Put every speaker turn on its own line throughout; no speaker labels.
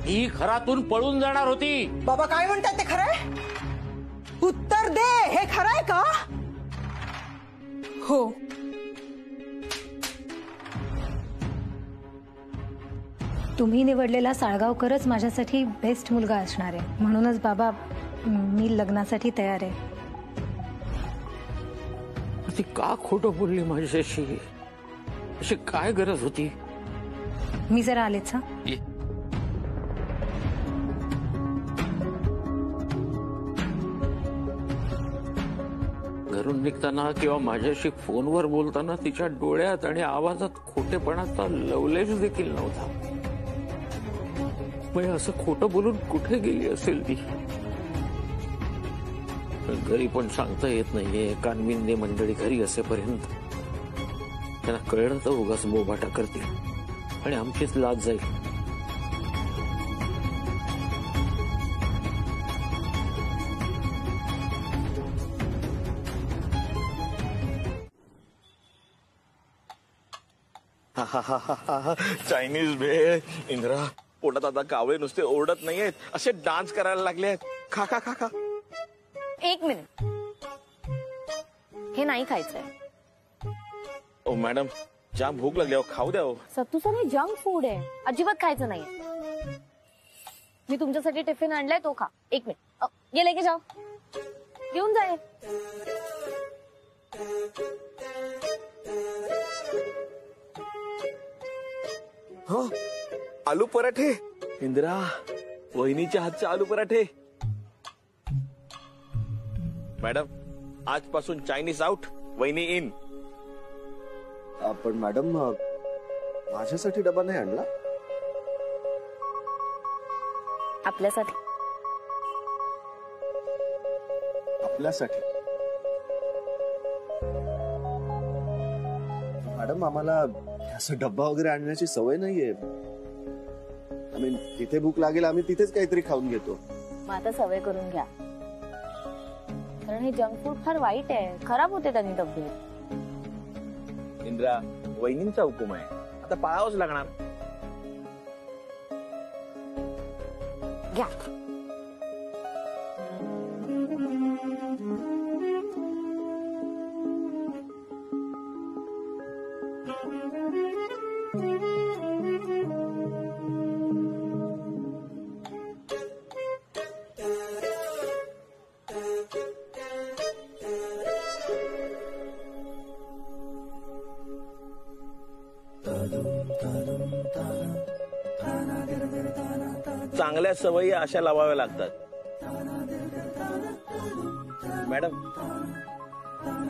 ही घरातून पळून जाणार होती।
बाबा काय म्हणतात ते खरंय? उत्तर दे, हे खरंय का?
हो।
तुम्ही निवडलेला साळगावकरच माझ्यासाठी बेस्ट मुलगा असणार आहे, म्हणूनच बाबा मी लग्नासाठी तयार आहे।
ती का खोटं बोलली माझ्याशी? अशी काय गरज होती?
मी जरा आलेच हा।
घरून निघताना किंवा माझ्याशी फोनवर बोलताना तिच्या डोळ्यात आणि आवाजात खोटेपणाचा लवलेश देखील नव्हता। मग असं खोटं बोलून कुठे गेली असेल ती? घरी पण सांगता येत नाहीये। कानमिंदे मंडळी घरी असेपर्यंत त्यांना कळलं तर उगाच बोबाटा करतील आणि आमचीच लाज जाईल।
चायनीज भेळ। इंद्रा, पोटात आता कावळे नुसते ओरडत नाहीयेत, असे डान्स करायला लागले आहेत। खा खा खा खा।
एक मिनिट, हे नाही खायचंय।
ओ मॅडम, जाम भूक लागली, खाऊ द्या।
सत्तू सर, हे जंक फूड आहे, अजिबात खायचं नाहीये। मी तुमच्यासाठी टिफिन आणलाय, तो खा। एक मिनिट, ये लेके जाओ, घेऊन जाए।
हो, आलू पराठे। इंदिरा, वहिनीच्या हातचे आलू पराठे। मॅडम, आजपासून चायनीज आउट, वहिनी इन।
पण मॅडम, माझ्यासाठी डबा नाही आणला?
आपल्यासाठी।
आपल्यासाठी? मॅडम, आम्हाला असं डब्बा वगैरे आणण्याची सवय नाहीये। आम्ही जिथे भूक लागेल आम्ही तिथेच काहीतरी खाऊन घेतो।
मग आता सवय करून घ्या, कारण हे जंक फूड फार वाईट आहे, खराब होते त्यांनी तब्येत।
इंद्रा, वहिनींचा हुकूम आहे, आता पाळावंच लागणार।
घ्या।
चांगल्या सवयी अशा लावाव्या लागतात। मॅडम,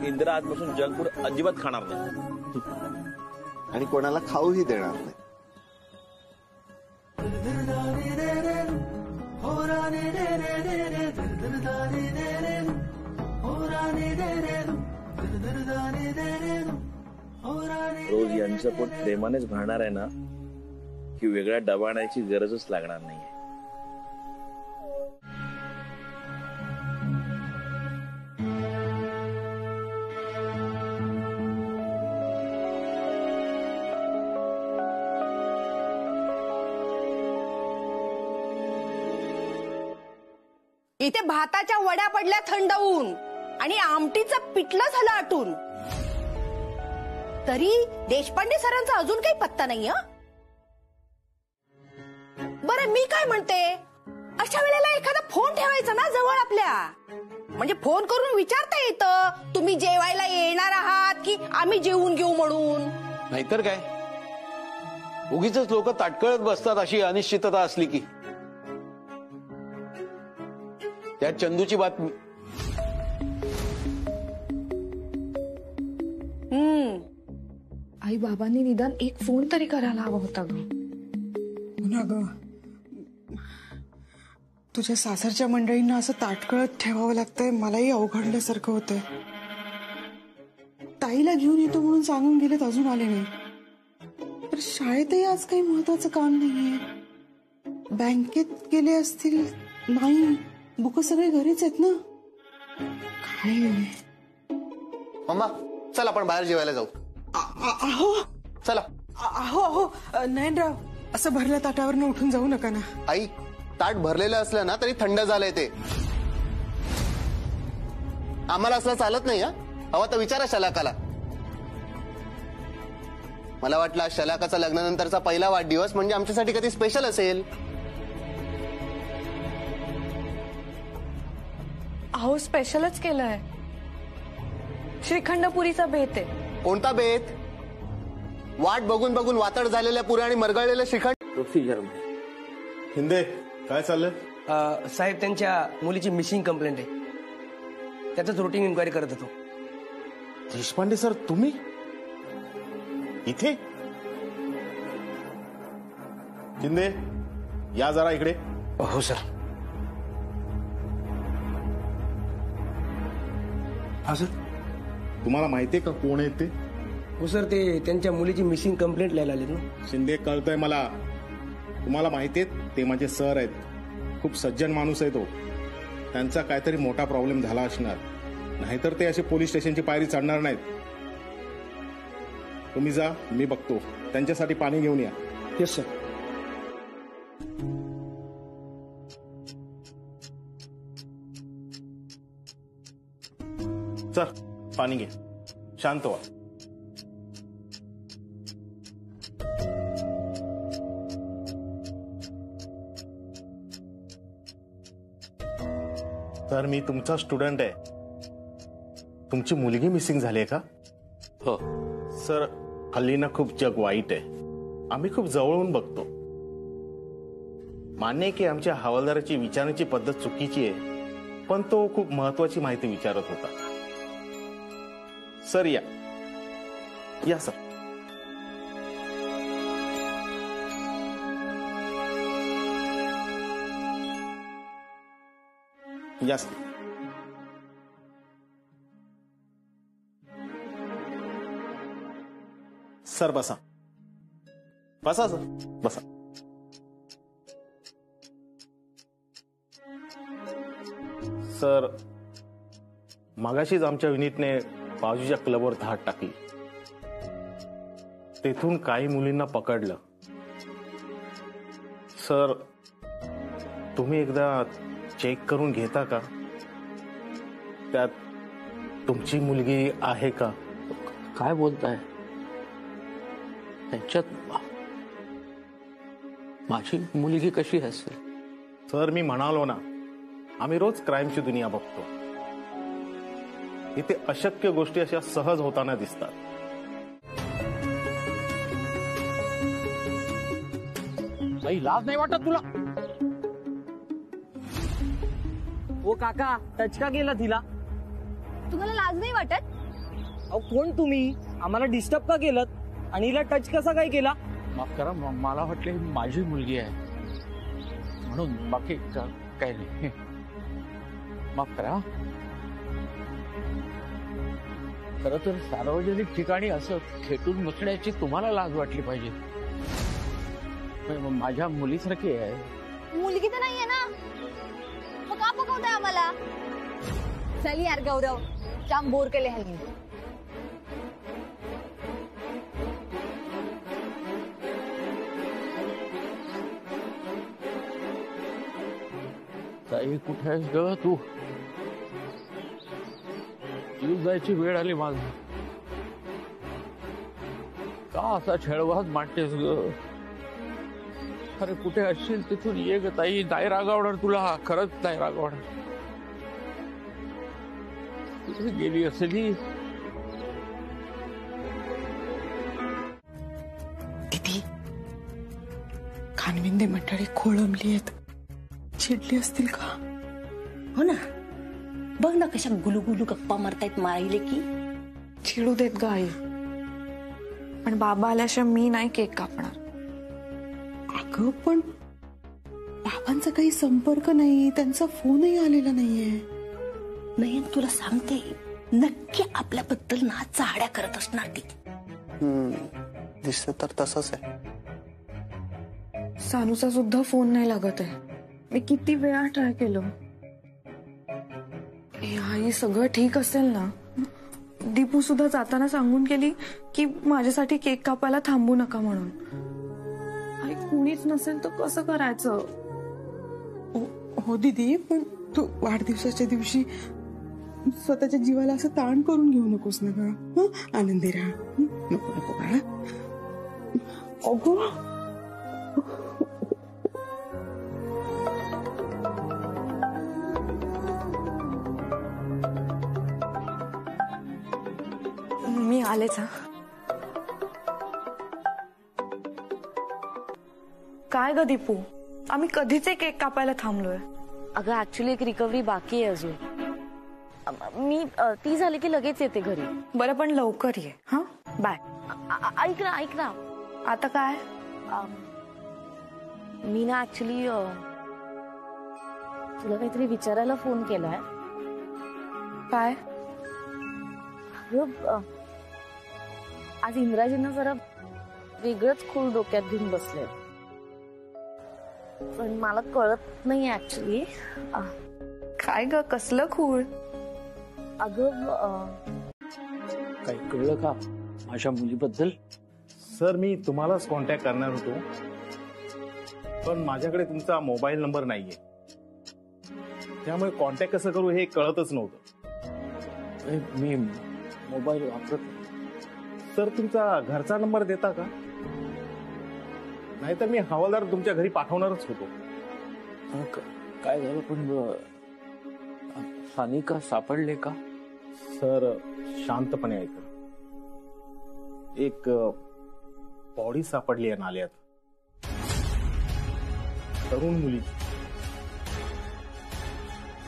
इंदिरा आजपासून जंक फूड अजिबात खाणार नाही
आणि कोणाला खाऊही देणार नाही।
रोज यांचं पोट प्रेमानेच भरणार आहे ना, की वेगळ्या डबा आणायची गरजच लागणार नाही।
इथे भाताच्या वड्या पडल्या थंड होऊन आणि आमटीचं पिठलं झालं आटून, तरी देशपांडे सरांचा अजून काही पत्ता नाही। बरं, मी काय म्हणते, अशा वेळेला एखादा फोन ठेवायचा ना जवळ आपल्या, म्हणजे फोन करून विचारता येतं तुम्ही जेवायला येणार आहात की आम्ही जेवून घेऊ म्हणून।
नाहीतर काय, उगीच लोक ताटकळत बसतात अशी अनिश्चितता असली की। त्या चंदूची बातमी।
आई बाबांनी निदान एक फोन तरी करायला हवा होता ग।
हो ग, तुझ्या सासरच्या मंडळींना असं ताटकळत ठेवावं लागतंय, मलाही अवघडल्यासारखं होतंय। ताईला घेऊन येतो म्हणून सांगून गेलेत, अजून आले नाही। तर शाळेतही आज काही महत्वाचं काम नाहीये, बँकेत गेले असतील, नाही, बुक सगळे घरीच आहेत ना। काय
मम्मा, चल आपण बाहेर जेवायला जाऊ।
अहो
चला।
अहो अहो नयनराव, असं भरल्या ताटावरनं उठून जाऊ नका ना.
आई, ताट भरलेलं असलं ना तरी थंड झालंय ते. आम्हाला असलं चालत नाही. हवा तर विचारा शलाकाला. मला वाटलं आज शलाकाचा लग्नानंतरचा पहिला वाढदिवस म्हणजे आमच्यासाठी कधी स्पेशल असेल.
अहो स्पेशलच केलंय. श्रीखंडपुरीचा बेत आहे.
कोणता बेत? वाट बघून बघून वातड झालेल्या पुऱ्या आणि मरगळलेल्या श्रीखंड.
प्रोसिजर
हिंदे काय चाललंय?
साहेब त्यांच्या मुलीची मिसिंग कंप्लेंट आहे. त्याचंच रुटीन इन्क्वायरी करत होतो.
देशपांडे सर तुम्ही इथे? हिंदे या जरा इकडे.
हो सर. हा सर.
तुम्हाला माहितीये का कोण आहे ते?
हो सर, ते त्यांच्या मुलीची मिसिंग कंप्लेंट लिहायला आले ना.
शिंदे कळतंय मला. तुम्हाला माहितीये ते माझे सर आहेत. खूप सज्जन माणूस आहे तो. त्यांचा काहीतरी मोठा प्रॉब्लेम झाला असणार, नाहीतर ते असे पोलीस स्टेशनची पायरी चढणार नाहीत. तुम्ही जा, मी बघतो. त्यांच्यासाठी पाणी घेऊन या.
Yes sir.
चल पाणी घे. शांत व्हा. तर मी तुमचा स्टुडंट आहे. तुमची मुलगी मिसिंग झाली आहे का?
हो
सर, हल्ली ना खूप जग वाईट आहे. आम्ही खूप जवळून बघतो. मान्य आहे की आमच्या हवालदाराची विचारण्याची पद्धत चुकीची आहे, पण तो खूप महत्वाची माहिती विचारत होता. सर या या सर. या सर. सर बसा. बसा सर बसा. सर, मगाशीच आमच्या युनिटने बाजूच्या क्लबवर धाड टाकली. तेथून काही मुलींना पकडलं. सर, तुम्ही एकदा चेक करून घेता का? त्यात तुमची मुलगी आहे का?
काय बोलताय? त्यांच्यात माझी मुलगी कशी असेल?
सर, मी म्हणालो ना, आम्ही रोज क्राईमची दुनिया बघतो. इथे अशक्य गोष्टी अशा सहज होताना दिसतात.
काही लाज नाही वाटत तुला?
ओ काका, टच का केला तिला?
तुम्हाला लाज नाही वाटत?
अहो कोण तुम्ही? आम्हाला डिस्टर्ब का केलं? आणि हिला टच कसा काय केला?
माफ करा, मला वाटले माझी मुलगी आहे म्हणून. बाकी काय नाही. माफ करा. खरं तर सार्वजनिक ठिकाणी असं खेटून बसण्याची तुम्हाला लाज वाटली पाहिजे. माझ्या मुलीसारखी आहे.
मुलगी तर नाहीये ना, मग का पकवताय आम्हाला? चल यार गौरव, जाम बोर केले हल्ली.
ताई कुठे आहेस ग तू? येऊन जायची वेळ आली माझी. का असा छळवाद मांडतेस ग? अरे कुठे असशील तिथून ये ग ताई. नाही रागावणार तुला, खरंच नाही रागावणार. कुठे गेली असेल ही?
दीदी, कानविंदे मंडळी खोळंबली आहेत. चिडली असतील का?
हो ना, बघ ना कशा गुलुगुलू गप्पा मारतायत माईले की.
चिडू देत ग आई, पण बाबा आल्याशिवाय मी नाही केक कापणार.
अगं पण बाबांचा काही संपर्क नाही, त्यांचा फोनही आलेला नाहीये.
नाही, तुला सांगते, नक्की आपल्याबद्दल ना चाड्या करत असणार ती.
दिसत तर तसंच आहे.
सानूचा सुद्धा फोन नाही लागत आहे. मी किती वेळा ट्राय केलं. आई सगळं ठीक असेल ना? दीपू सुद्धा जाताना सांगून गेली की माझ्यासाठी केक कापायला थांबू नका म्हणून. आई कुणीच नसेल तर कसं करायचं?
हो दीदी, पण तू वाढदिवसाच्या दिवशी स्वतःच्या जीवाला असं ताण करून घेऊ नकोस ना ग. हं? आनंदी राहा. नको नको बाळा. अगो
मी आलेच. काय ग दीपू, आम्ही कधीच केक कापायला थांबलोय.
अगं ऍक्च्युली एक रिकव्हरी बाकी आहे अजून. मी ती झाली की लगेच येते घरी.
बरं पण लवकर ये. हा बाय.
ऐक ना
आता काय?
मी ना ऍक्च्युली तुला काहीतरी विचारायला फोन केलाय.
काय?
आज इंद्राजींना जरा वेगळंच खूळ डोक्यात घेऊन बसले, पण मला कळत नाही ऍक्च्युली.
काय ग, कसलं खूळ?
अगं
काही कळलं का माझ्या मुलीबद्दल?
सर, मी तुम्हालाच कॉन्टॅक्ट करणार होतो, पण माझ्याकडे तुमचा मोबाईल नंबर नाहीये, त्यामुळे कॉन्टॅक्ट कसं करू हे कळतच नव्हतं.
मी मोबाईल वापरत नाही.
सर, तुमचा घरचा नंबर देता का? नाहीतर मी हवालदार तुमच्या घरी पाठवणारच होतो.
काय झालं पण सानिका सापडले का?
सर, शांतपणे ऐका. एक बॉडी सापडली आहे नाल्यात, तरुण मुलीची.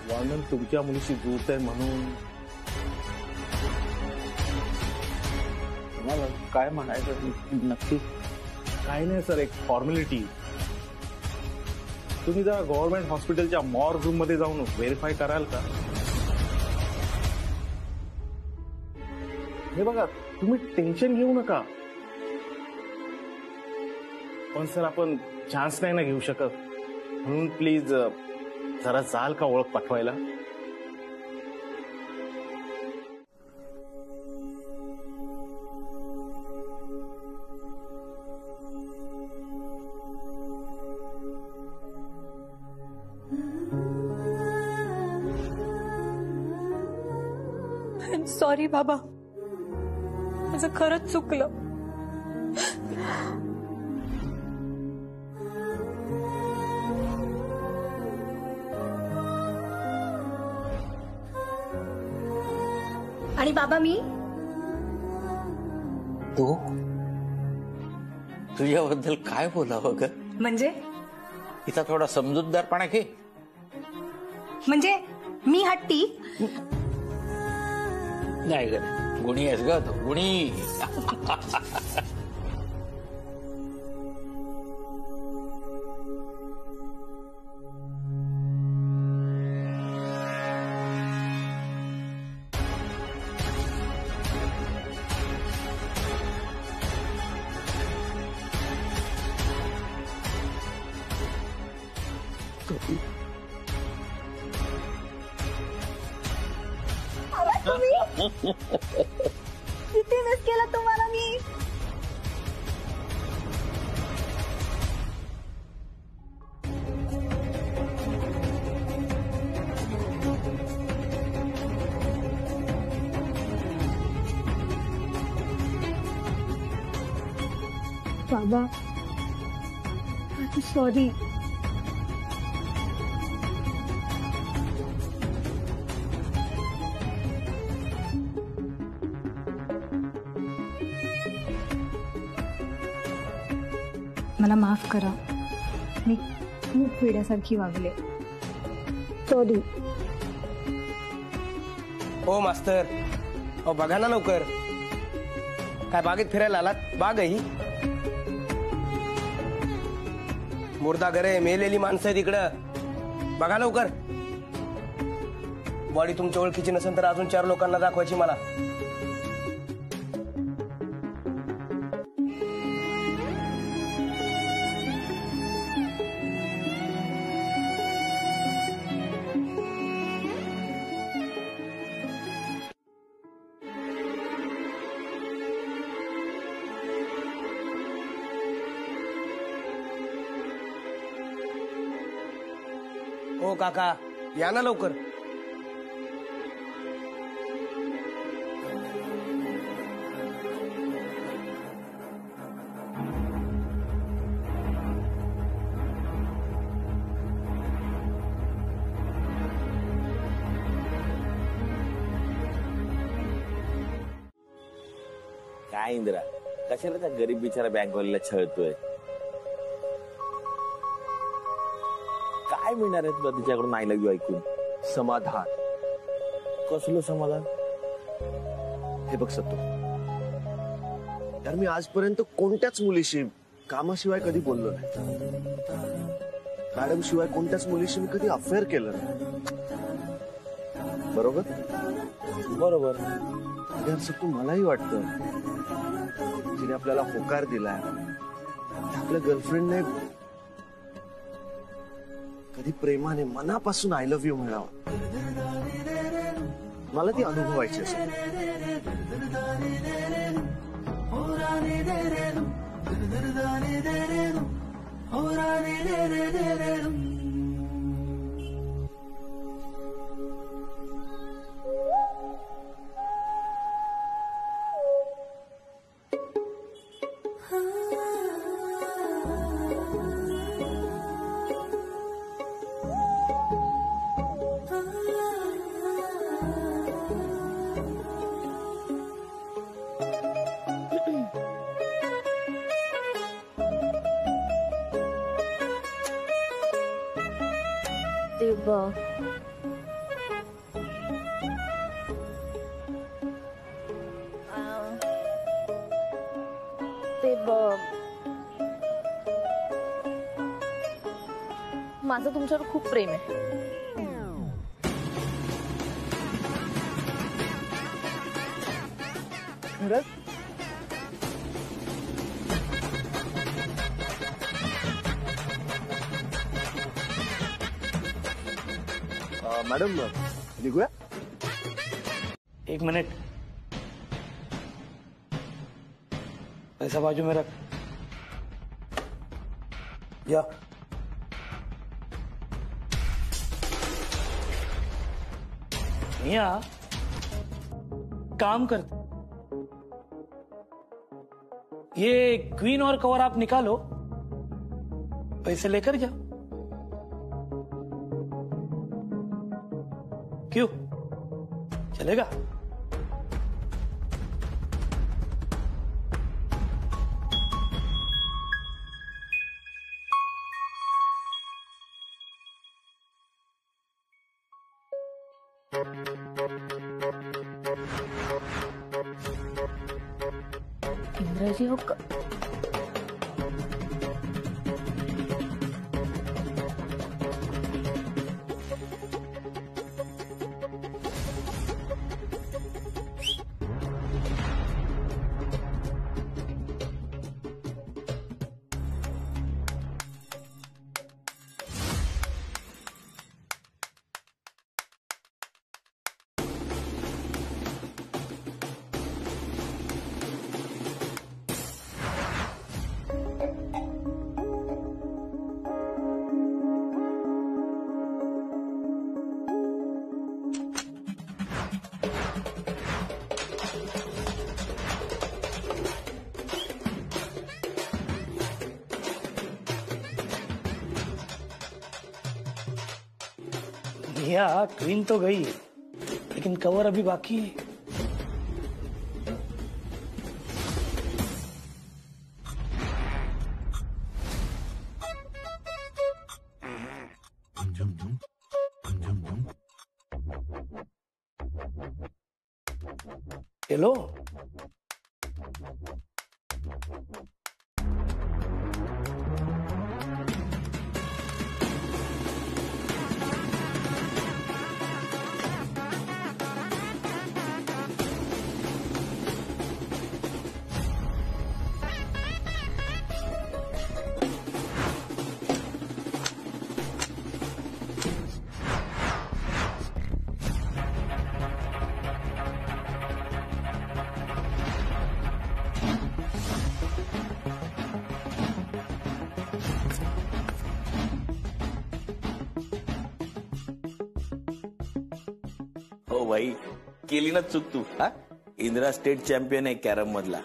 वर्णन तुमच्या मुलीशी जुळत आहे म्हणून.
तुम्हाला काय म्हणायचं नक्की?
काय नाही सर, एक फॉर्मॅलिटी. तुम्ही जरा गव्हर्नमेंट हॉस्पिटलच्या मॉर्ग रूम मध्ये जाऊन व्हेरीफाय कराल का? हे बघा, तुम्ही टेन्शन घेऊ नका, पण सर आपण चान्स नाही ना घेऊ शकत, म्हणून प्लीज जरा जाल का ओळख पाठवायला?
सॉरी बाबा, माझं खरंच चुकलं.
आणि बाबा, मी
तू तुझ्याबद्दल काय बोलावं ग?
म्हणजे
तिचा थोडा समजूतदारपणा घे.
म्हणजे मी हट्टी?
नाही ग, गुणी आहेस ग तू, गुणी.
किती मिस केलं तुम्हाला मी.
बाबा, सॉरी. मला माफ करा, मी खूप वेड्यासारखी वागले. सॉरी.
हो मास्तर, हो बघा ना लवकर. काय बागेत फिरायला आलात? बाग आहे ही. मुर्दा घरे, मेलेली माणसं तिकडं. बघा लवकर. बॉडी तुमच्या ओळखीची नसेल तर अजून 4 लोकांना दाखवायची मला. हो काका, या ना लवकर.
काय इंदिरा, कशाला त्या गरीब बिचारा बँकवाल्याला छळतोय? काय मिळणार आहे तुला तिच्याकडून आय लव्ह यू ऐकून?
समाधान.
कसलं समाधान?
हे बघ सत्तू, यार मी आजपर्यंत कोणत्याच मुलीशी कामाशिवाय कधी बोललो नाही. मॅडम शिवाय कोणत्याच मुलीशी मी कधी अफेअर केलं नाही. बरोबर
बरोबर.
यार सत्तू, मलाही वाटतं जिने आपल्याला होकार दिलाय आपल्या गर्लफ्रेंडने कधी प्रेमाने मनापासून आय लव्ह यू म्हणावं. मला ती अनुभवायची असेल.
माझं तुमच्यावर खूप प्रेम आहे.
खरंच? मॅडम निघूया?
एक मिनिट, पैसा बाजू में रख. या मिया, काम करते. ये क्वीन और कवर आप निकालो, पैसे लेकर जाओ. क्यों, चलेगा?
इंद्राजी हो का?
भैया, क्वीन तो गई है, लेकिन कवर अभी बाकी है. हेलो,
हो भाई, केली ना चूक तू. हा, इंदिरा स्टेट चॅम्पियन आहे कॅरम मधला.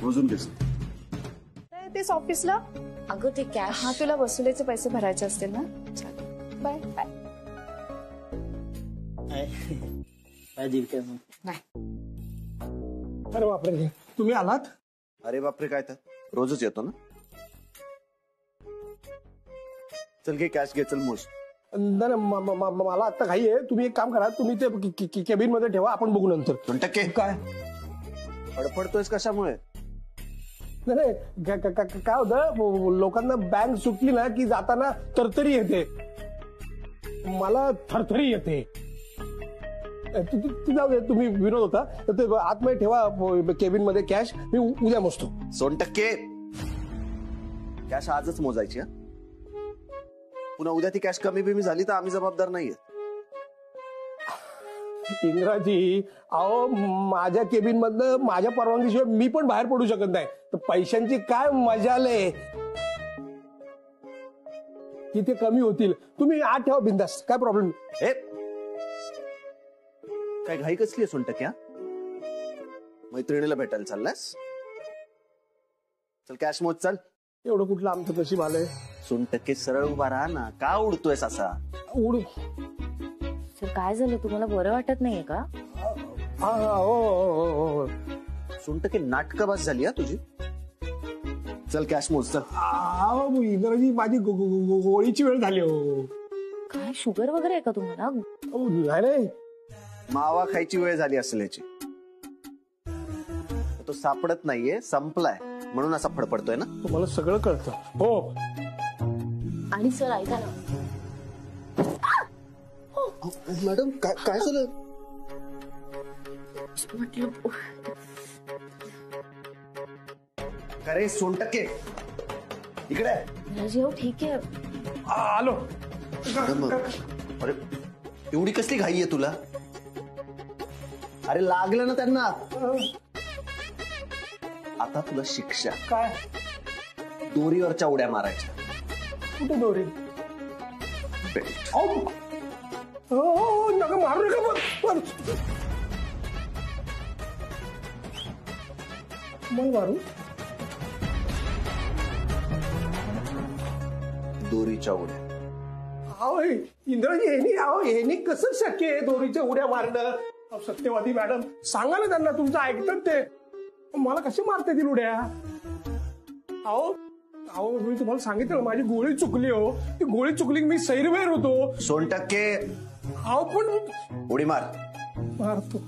मोजून घेस.
तेच ऑफिसला.
अगं ते कॅश.
हा, तुला वसुलीचे पैसे भरायचे असतील ना. Bye bye.
अरे बापरे, तुम्ही आलात?
अरे बापरे, काय तर रोजच येतो ना. चल घे कॅश, घे, चल मोज.
नाही, मला आता घाई आहे. तुम्ही एक काम करा, तुम्ही ते केबिन मध्ये ठेवा, आपण बघू नंतर.
2%
काय
फडफडतोयस कशामुळे?
नाही, काय होतं, लोकांना बँक सुटली ना की जाताना तरतरी येते. मला थरथरी येते. जाऊ दे, तुम्ही विनोद होता तर ते आतमध्ये ठेवा केबिन मध्ये कॅश. मी उद्या मोजतो.
2% कॅश आजच मोजायची. पुन्हा उद्या ती कॅश कमी बिमी झाली तर आम्ही जबाबदार नाहीये.
इंद्राजी, अहो, माझ्या केबिन मधनं माझ्या परवानगीशिवाय मी पण बाहेर पडू शकत नाही. तर पैशांची काय मजाले की ते कमी होतील. तुम्ही आत ठेवा बिंदास, काय प्रॉब्लेम.
काय घाई कसली आहे 2%? मैत्रिणीला भेटायला चाललास? चल कॅश मोज, चल.
एवढं कुठलं आमचं नशीब आलंय.
2% सरळ उभा राहा ना. का उडतोयस असा?
उड.
सर, काय झालं, तुम्हाला बरं वाटत नाहीये का?
हो.
2% नाटकबाज झाली हा तुझी. चल कॅश मोज, चल.
इंद्राजी, माझी गोळीची वेळ झाली. हो,
काय शुगर वगैरे आहे का तुम्हाला?
नाही,
मावा खायची वेळ झाली असेल याची. तो सापडत नाहीये, संपलाय म्हणून असा फडफडतोय ना.
तुम्हाला सगळं कळतं. हो.
आणि सर ऐका ना.
मॅडम, काय झालं?
म्हटलं
अरे 2% इकडे.
हो, ठीक आहे.
आलो.
अरे एवढी कसली घाई आहे तुला? अरे लागलं ना त्यांना. आता तुला शिक्षा.
काय?
दोरीवरच्या उड्या मारायच्या.
कुठे दोरी?
बेल्ट.
नका मारू नका. मग मारू.
दोरीच्या उड्या.
अहो इंद्राजी, यांनी कसं शक्य आहे दोरीच्या उड्या मारणं? सत्यवादी मॅडम, सांगा ना त्यांना, तुमचं ऐकतात ते. मला कसे मारता येतील उड्या? अहो मी तुम्हाला सांगितलं, माझी गोळी चुकली. हो, ती गोळी चुकली, मी सैरवैर होतो.
2%
अहो पण
उडी मार.
मारतो.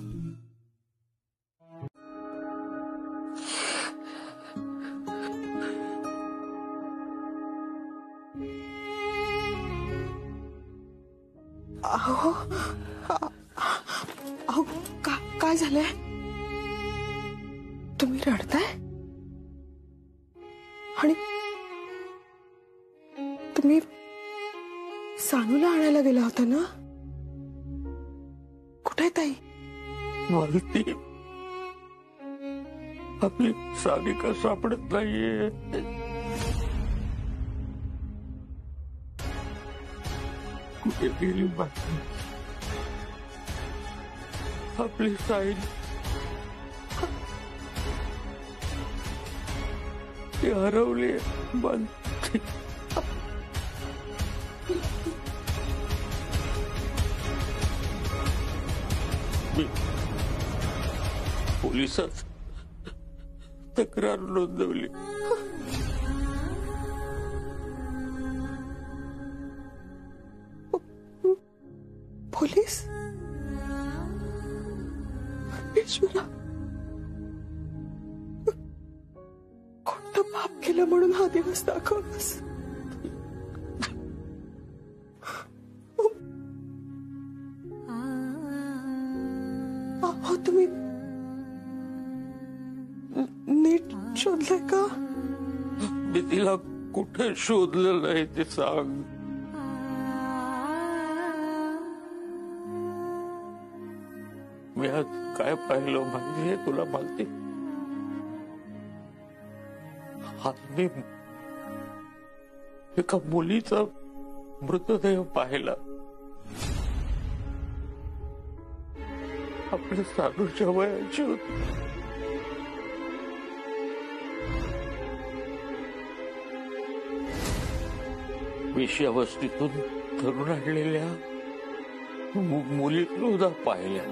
अहो, काय झालंय? तुम्ही रडताय? आणि तुम्ही सानूला आणायला गेला होता ना? कुठे ताई?
मालती, आपली सानिका सापडत नाहीये. कुठे गेली बाकी आपली साई? ती हरवली. मालती, पोलिसात तक्रार नोंदवली.
पोलीस? ईश्वरा, कोणतं पाप केलं म्हणून हा दिवस दाखवलास? तुम्ही नीट शोधलंय का?
मी तिला कुठे शोधलं नाही ते सांग. मी आज काय पाहिलं माहिती आहे तुला? मालती, मी एका मुलीचा मृतदेह पाहिला. आपल्या सानूच्या वयाची होती. वेश्यावस्तीतून धरून आणलेल्या मुली सुद्धा पाहिल्या.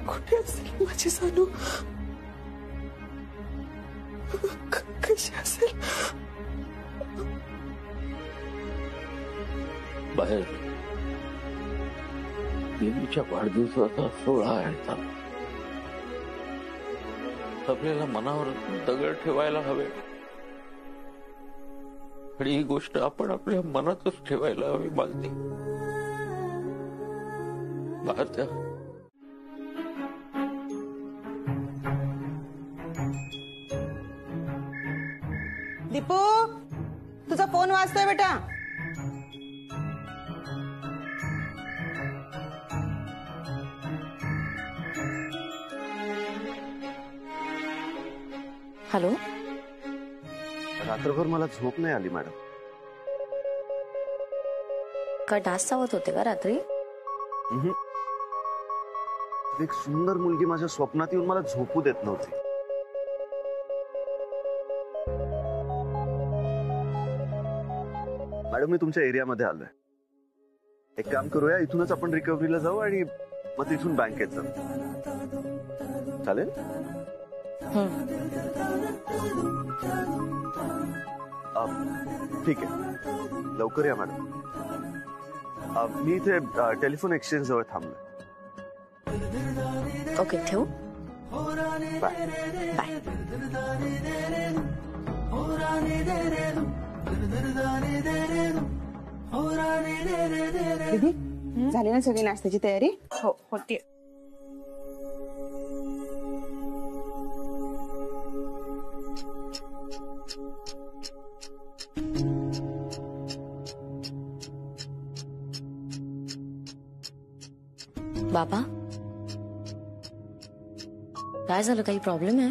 कुठे असेल माझी सानू? कशी असेल?
बाहेर देवीच्या वाढदिवसाचा सोहळा आहे. आपल्याला मनावर दगड ठेवायला हवे आणि ही गोष्ट आपण आपल्या मनातच ठेवायला हवी. मालती बाहेर त्या
दीपू, तुझा फोन वाजतोय बेटा.
हॅलो.
रात्रभर मला झोप नाही आली मॅडम.
का डास चावत होते का रात्री?
एक सुंदर मुलगी माझ्या स्वप्नात येऊन मला झोपू देत नव्हती. मॅडम, मी तुमच्या एरियामध्ये आलोय. एक काम करूया, इथूनच आपण रिकव्हरीला जाऊ आणि मग तिथून बँकेत जाऊ. चालेल? ठीक आहे, लवकर या मॅडम. मी इथे टेलिफोन एक्सचेंज जवळ थांबलोय.
ओके, ठेवू.
बाय.
बाय.
दीदी, झाली ना सगळी नाश्त्याची तयारी?
हो होती.
बाबा, काय झालं? काही प्रॉब्लेम आहे?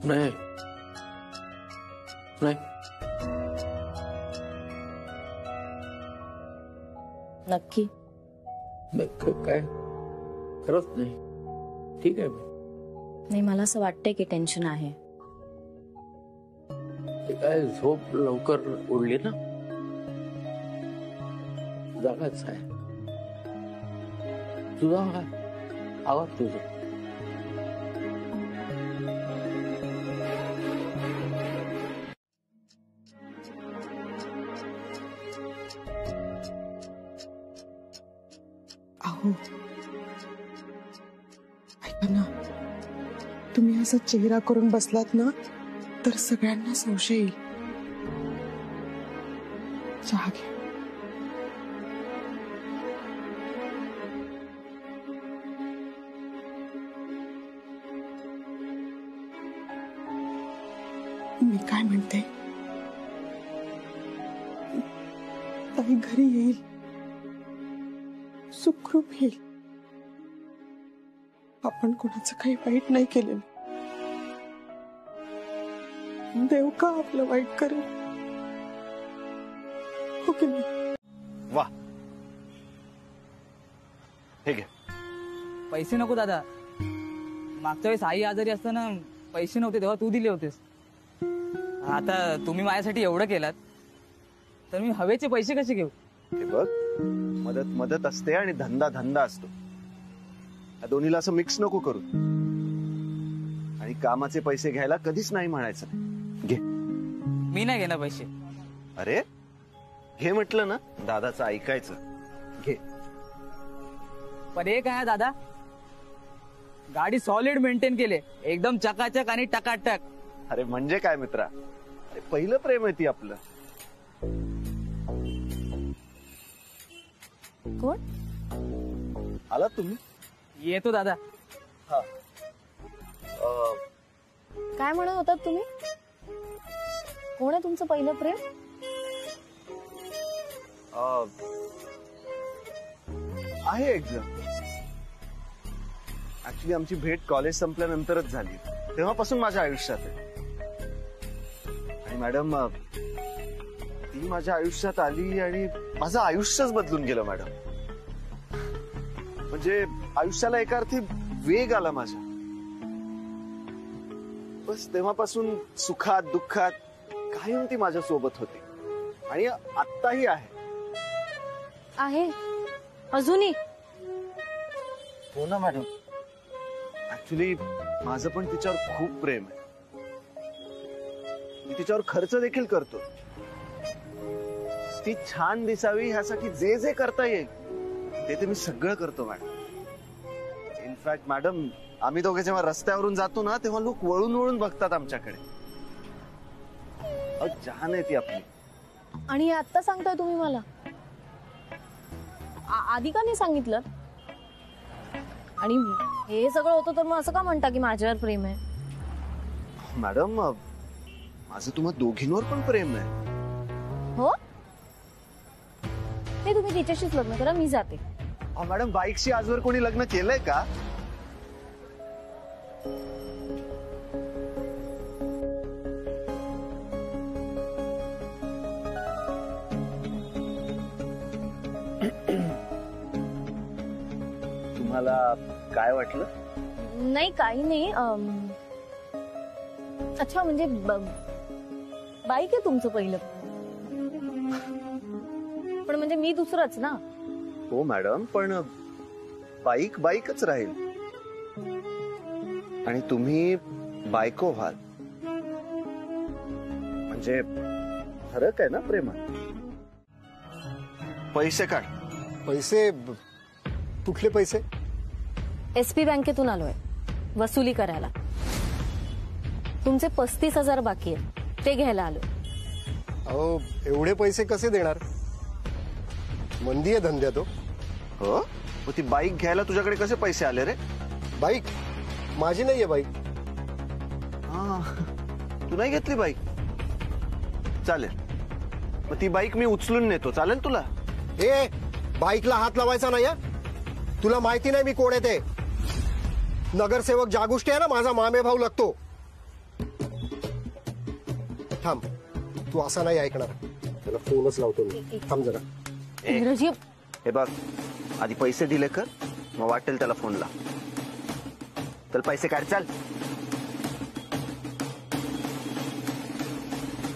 नाही नाही.
नक्की?
काय खरंच नाही. ठीक आहे.
नाही, मला असं वाटतंय की टेन्शन आहे.
काय झोप लवकर उडली ना. जागाच आहे. तुझा आवाज तुझा.
अहो, ऐका ना, तुम्ही असा चेहरा करून बसलात ना तर सगळ्यांना संशय येईल. चहा घ्या. मी काय म्हणते, ताई घरी येईल, सुखरूप येईल. आपण कोणाचं काही वाईट नाही केलेलं. देव का आपलं वाईट करेल? हो की नाही?
वा, हे घे.
पैसे नको दादा. मागच्या वेळेस आई आजारी असताना पैसे नव्हते तेव्हा तू दिले होतेस. आता तुम्ही माझ्यासाठी एवढं केलात तर मी हवेचे पैसे कसे घेऊ?
हे बघ, मदत मदत असते आणि धंदा धंदा असतो. या दोन्हीला असं मिक्स नको करू. आणि कामाचे पैसे घ्यायला कधीच नाही म्हणायचं. घे.
मी नाही घेणार पैसे.
अरे घे म्हटलं ना, दादाचं ऐकायचं. घे.
पण हे काय दादा, गाडी सॉलिड मेंटेन केले, एकदम चकाचक आणि टकाटक.
अरे म्हणजे काय मित्रा, अरे पहिलं प्रेम आहे ती आपलं.
कोण
आलात तुम्ही?
येतो दादा.
हा.
काय म्हणत होतात तुम्ही? कोण आहे तुमचं पहिलं प्रेम?
आहे एक जण. ऍक्च्युली आमची भेट कॉलेज संपल्यानंतरच झाली. तेव्हापासून माझ्या आयुष्यात आहे. आणि मॅडम ती माझ्या आयुष्यात आली आणि माझं आयुष्यच बदलून गेलं मॅडम. म्हणजे आयुष्याला एका अर्थी वेग आला माझ्या. बस तेव्हापासून सुखात दुःखात कायम ती माझ्या सोबत होती आणि आत्ताही आहे.
अजूनही?
हो ना मॅडम. ऍक्च्युली माझं पण तिच्यावर खूप प्रेम आहे. मी तिच्यावर खर्च देखील करतो. ती छान दिसावी ह्यासाठी जे जे करता येईल ते मी सगळं करतो मॅडम. इनफॅक्ट मॅडम आम्ही दोघे जेव्हा रस्त्यावरून जातो ना तेव्हा लोक वळून वळून बघतात आमच्याकडे. जान आहे ती आपली.
आणि आता सांगताय तुम्ही मला? आधी का नाही सांगितलं? आणि हे सगळं होतं तर मग असं का म्हणता की माझ्यावर प्रेम आहे?
मॅडम माझं तुम्हा दोघींवर पण प्रेम आहे.
हो? ते तुम्ही तिच्याशीच लग्न करा, मी जाते.
मॅडम बाईकशी आजवर कोणी लग्न केलंय का? तुम्हाला काय वाटलं?
नाही काही नाही. अच्छा म्हणजे बाईक आहे तुमचं पहिलं? पण म्हणजे मी दुसरंच ना?
हो मॅडम पण बाईक बाईकच राहील आणि तुम्ही बायको व्हाल. म्हणजे फरक आहे ना प्रेमात. पैसे काढ.
पैसे? कुठले पैसे?
SP बँकेतून आलोय वसुली करायला. तुमचे 35,000 बाकी आहेत, ते घ्यायला आलो.
अहो एवढे पैसे कसे देणार? मंदी आहे धंद्यात.
हो? ती बाईक घ्यायला तुझ्याकडे कसे पैसे आले रे?
बाईक माझी नाहीये बाईक.
तू नाही घेतली बाईक? चालेल मग ती बाईक मी उचलून नेतो. चालेल तुला?
ए बाईकला हात लावायचा नाही. तुला माहिती नाही मी कोण आहे ते? नगरसेवक जागुष्टी आहे ना, माझा मामे भाऊ लागतो. थांब तू असा नाही ऐकणार. त्याला फोनच लावतो मी. थांब जरा.
हे बघ आधी पैसे दिले कर, मग वाटेल त्याला फोन ला. चल पैसे काढ. चाल.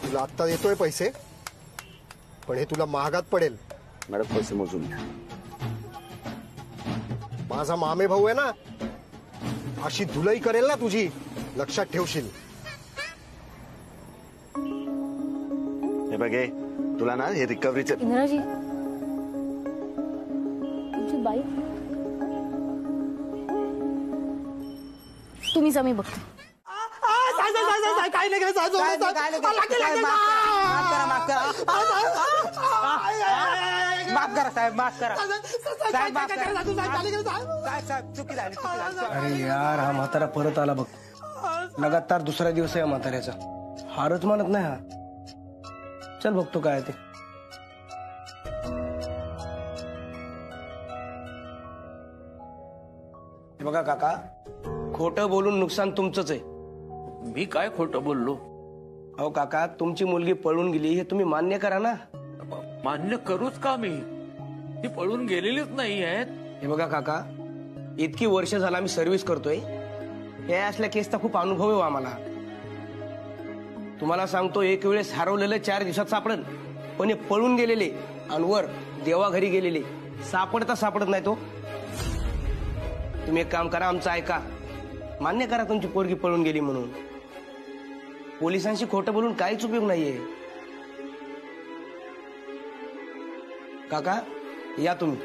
तुला आत्ता देतोय पैसे पण हे तुला महागात पडेल.
मॅडम पैसे मोजून घ्या.
माझा मामे भाऊ आहे ना, अशी धुलाई करेल ना तुझी, लक्षात ठेवशील.
हे बघे तुला ना हे रिकव्हरीचे.
इंद्राजी तुमची बाईक तुम्ही जा, मी बघते.
काय नाही
माफ करा साहेब, माफ करा.
अरे यार हा म्हातारा परत आला बघ. लगातार दुसरा दिवस आहे म्हाताऱ्याचा. हारच मानत नाही हा. चल बघतो काय ते. बघा काका, खोटं बोलून नुकसान तुमचंच आहे.
मी काय खोटं बोललो?
अहो काका तुमची मुलगी पळून गेली हे तुम्ही मान्य करा ना.
मान्य करूच का मी? ती पळून गेलेलीच नाही आहेत.
हे बघा काका, इतकी वर्ष झाला आम्ही सर्व्हिस करतोय. हे असल्या केसचा खूप अनुभव आहे आम्हाला. तुम्हाला सांगतो एक वेळेस हरवलेलं 4 दिवसात सापडल, पण हे पळून गेलेले आणि वर देवाघरी गेलेले सापडत नाही. तो तुम्ही एक काम करा, आमचं ऐका. मान्य करा तुमची पोरगी पळून गेली म्हणून. पोलिसांशी खोटं बोलून काहीच उपयोग नाहीये. काका या तुम्ही.